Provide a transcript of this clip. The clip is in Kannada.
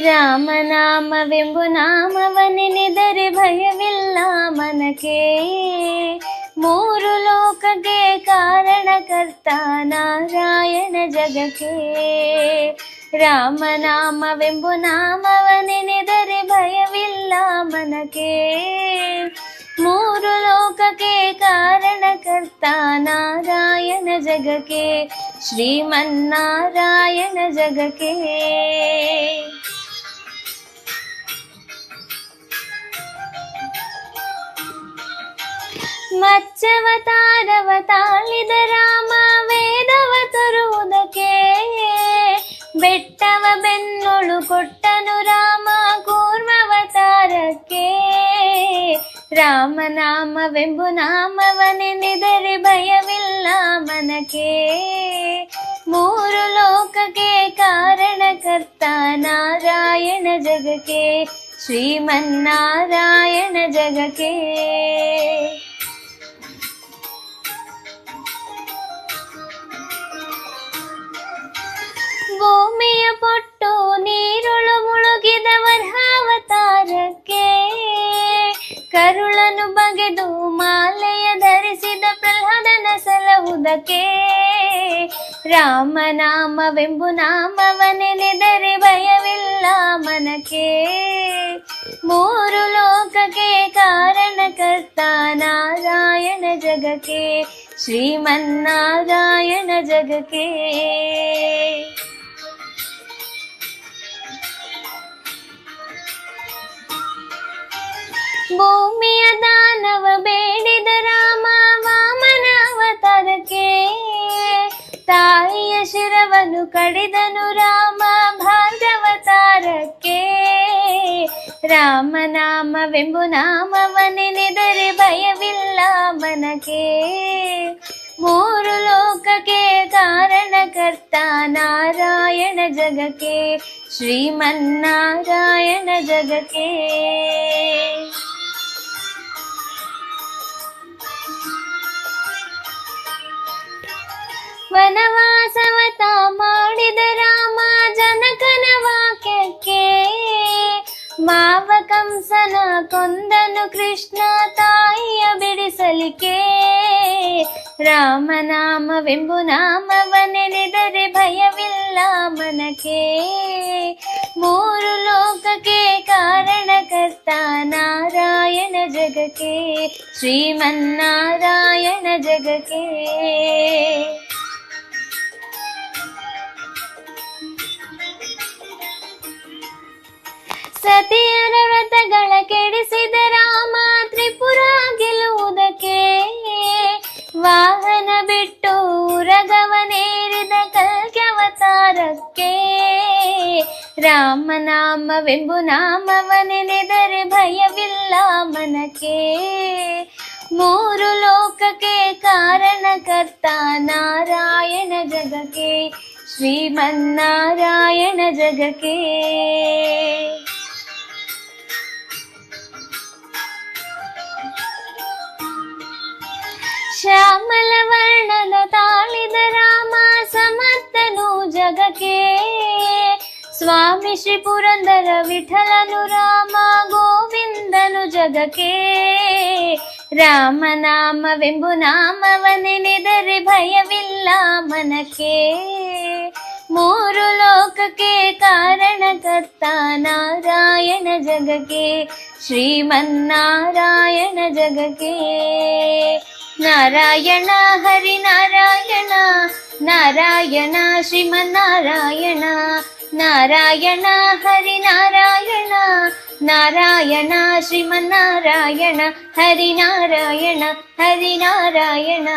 ರಾಮನಾಮವೆಂಬು ನಾಮವನೆನೆದರೆ ಭಯವಿಲ್ಲ ಮನಕ್ಕೆ. ಮೂರು ಲೋಕಕ್ಕೆ ಕಾರಣಕರ್ತ ನಾರಾಯಣ ಜಗಕ್ಕೆ. ರಾಮನಾಮವೆಂಬು ನಾಮವನೆನೆದರೆ ಭಯವಿಲ್ಲ ಮನಕ್ಕೆ. ಮೂರು ಲೋಕಕ್ಕೆ ಕಾರಣಕರ್ತ ನಾರಾಯಣ ಜಗಕ್ಕೆ. ಶ್ರೀಮನ್ನಾರಾಯಣ ಜಗಕ್ಕೆ. ಮತ್ಸ್ಯವತಾರವ ತಾಳಿದ ರಾಮ ವೇದವ ತರುವುದಕ್ಕೆ. ಬೆಟ್ಟವ ಬೆನ್ನೊಳು ಕೊಟ್ಟನು ರಾಮ ಕೂರ್ಮಾವತಾರಕ್ಕೆ. ರಾಮನಾಮವೆಂಬು ನಾಮವನೆನೆದರೆ ಭಯವಿಲ್ಲ ಮನಕ್ಕೆ. ಮೂರು ಲೋಕಕ್ಕೆ ಕಾರಣಕರ್ತ ನಾರಾಯಣ ಜಗಕ್ಕೆ. ಶ್ರೀಮನ್ನಾರಾಯಣ ಜಗಕ್ಕೆ. ಭೂಮಿಯ ಪೊಟ್ಟು ನೀರೊಳು ಮುಳುಗಿದ ವರಾವತಾರಕ್ಕೆ. ಕರುಳನು ಬಗೆದು ಮಾಲೆಯ ಧರಿಸಿದ ಪ್ರಹ್ಲಾದನ ಸಲಹುವುದಕ್ಕೆ. ರಾಮನಾಮವೆಂಬು ನಾಮವನೆನೆದರೆ ಭಯವಿಲ್ಲ ಮನಕ್ಕೆ. ಮೂರು ಲೋಕಕ್ಕೆ ಕಾರಣಕರ್ತ ನಾರಾಯಣ ಜಗಕ್ಕೆ. ಶ್ರೀಮನ್ನಾರಾಯಣ ಜಗಕ್ಕೆ. ಭೂಮಿಯ ದಾನವ ಬೇಡಿದ ರಾಮ ವಾಮನ ಅವತಾರಕ್ಕೆ. ತಾಯಿಯ ಶಿರವನ್ನು ಕಡಿದನು ರಾಮ ಭಾರ್ಗವತಾರಕ್ಕೆ. ರಾಮನಾಮವೆಂಬು ನಾಮವನೆನೆದರೆ ಭಯವಿಲ್ಲ ಮನಕ್ಕೆ. ಮೂರು ಲೋಕಕ್ಕೆ ಕಾರಣಕರ್ತ ನಾರಾಯಣ ಜಗಕ್ಕೆ. ಶ್ರೀಮನ್ನಾರಾಯಣ ಜಗಕ್ಕೆ. ವನವಾಸವತ ಮಾಡಿದ ರಾಮ ಜನಕನ ವಾಕ್ಯಕ್ಕೆ. ಮಾವ ಕಂಸನ ಕೊಂದನು ಕೃಷ್ಣ ತಾಯಿಯ ಬಿಡಿಸಲಿಕ್ಕೆ. ರಾಮನಾಮವೆಂಬು ನಾಮವನೆನೆದರೆ ಭಯವಿಲ್ಲ ಮನಕ್ಕೆ. ಮೂರು ಲೋಕಕ್ಕೆ ಕಾರಣಕರ್ತ ನಾರಾಯಣ ಜಗಕ್ಕೆ. ಶ್ರೀಮನ್ನಾರಾಯಣ ಜಗಕ್ಕೆ. ಸತಿಯರ ವ್ರತಗಳ ಕೆಡಿಸಿದ ರಾಮ ತ್ರಿಪುರ ಗೆಲ್ಲುವುದಕ್ಕೆ. ವಾಹನ ಬಿಟ್ಟು ರಗವನೇರಿದ ಕಲ್ಕ್ಯವತಾರಕ್ಕೆ. ರಾಮನಾಮವೆಂಬು ನಾಮವನೆನೆದರೆ ಭಯವಿಲ್ಲ ಮನಕ್ಕೆ. ಮೂರು ಲೋಕಕ್ಕೆ ಕಾರಣಕರ್ತ ನಾರಾಯಣ ಜಗಕ್ಕೆ. ಶ್ರೀಮನ್ನಾರಾಯಣ ಜಗಕ್ಕೆ. ಶ್ಯಾಮಲ ವರ್ಣನ ತಾಳಿದ ರಾಮ ಸಮರ್ಥನು ಜಗಕ್ಕೆ. ಸ್ವಾಮಿ ಶ್ರೀ ಪುರಂದರ ವಿಠಲನು ರಾಮ ಗೋವಿಂದನು ಜಗಕ್ಕೆ. ರಾಮನಾಮವೆಂಬು ನಾಮವನೆನೆದರೆ ಭಯವಿಲ್ಲ ಮನಕ್ಕೆ. ಮೂರು ಲೋಕಕ್ಕೆ ಕಾರಣಕರ್ತ ನಾರಾಯಣ ಜಗಕ್ಕೆ. ಶ್ರೀಮನ್ನಾರಾಯಣ ಜಗಕ್ಕೆ. ನಾರಾಯಣ ಹರಿ ನಾರಾಯಣ ನಾರಾಯಣ ಶ್ರೀಮನ್ನಾರಾಯಣ. ನಾರಾಯಣ ಹರಿ ನಾರಾಯಣ ನಾರಾಯಣ ಶ್ರೀಮನ್ನಾರಾಯಣ. ಹರಿ ನಾರಾಯಣ ಹರಿ ನಾರಾಯಣ.